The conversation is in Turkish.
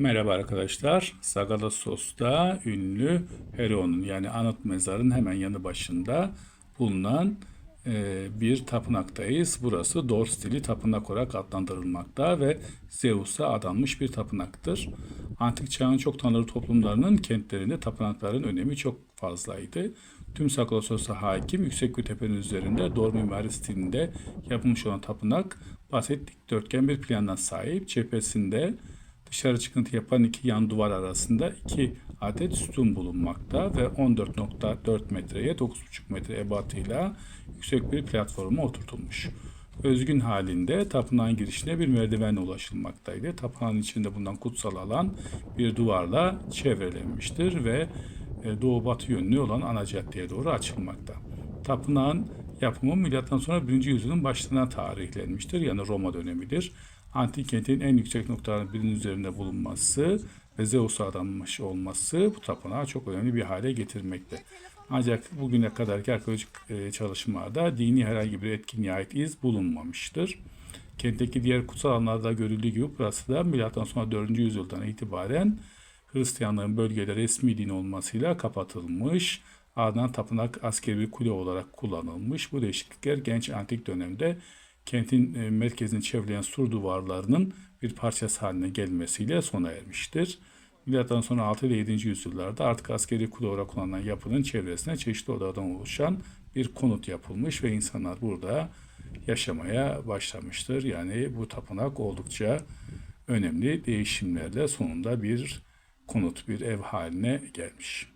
Merhaba arkadaşlar. Sagalassos'ta ünlü Heron'un yani anıt mezarın hemen yanı başında bulunan bir tapınaktayız. Burası Dor stili tapınak olarak adlandırılmakta ve Zeus'a adanmış bir tapınaktır. Antik çağın çok tanrılı toplumlarının kentlerinde tapınakların önemi çok fazlaydı. Tüm Sagalassos'a hakim yüksek bir tepenin üzerinde Dor mimari stilinde yapılmış olan tapınak basit dikdörtgen bir plandan sahip. Cephesinde dışarı çıkıntı yapan iki yan duvar arasında 2 adet sütun bulunmakta ve 14,4 metreye 9,5 metre ebatıyla yüksek bir platforma oturtulmuş. Özgün halinde tapınağın girişine bir merdivenle ulaşılmaktaydı. Tapınağın içinde bulunan kutsal alan bir duvarla çevrelenmiştir ve doğu batı yönlü olan ana caddeye doğru açılmakta. Tapınağın yapımı milattan sonra 1. yüzyılın başlarına tarihlenmiştir. Yani Roma dönemidir. Antik kentin en yüksek noktalarının birinin üzerinde bulunması ve Zeus'a adanmış olması bu tapınağı çok önemli bir hale getirmekte. Ancak bugüne kadarki arkeolojik çalışmalarda dini herhangi bir etkinliğe ait iz bulunmamıştır. Kentteki diğer kutsal alanlarda görüldüğü gibi burası da milattan sonra 4. yüzyıldan itibaren Hristiyanlığın bölgede resmi din olmasıyla kapatılmış. Ardından tapınak askeri bir kule olarak kullanılmış. Bu değişiklikler genç antik dönemde kentin merkezini çevreyen sur duvarlarının bir parçası haline gelmesiyle sona ermiştir. Milattan sonra 6 ile 7. yüzyıllarda artık askeri kule olarak kullanılan yapının çevresine çeşitli odadan oluşan bir konut yapılmış ve insanlar burada yaşamaya başlamıştır. Yani bu tapınak oldukça önemli değişimlerle sonunda bir konut, bir ev haline gelmiş.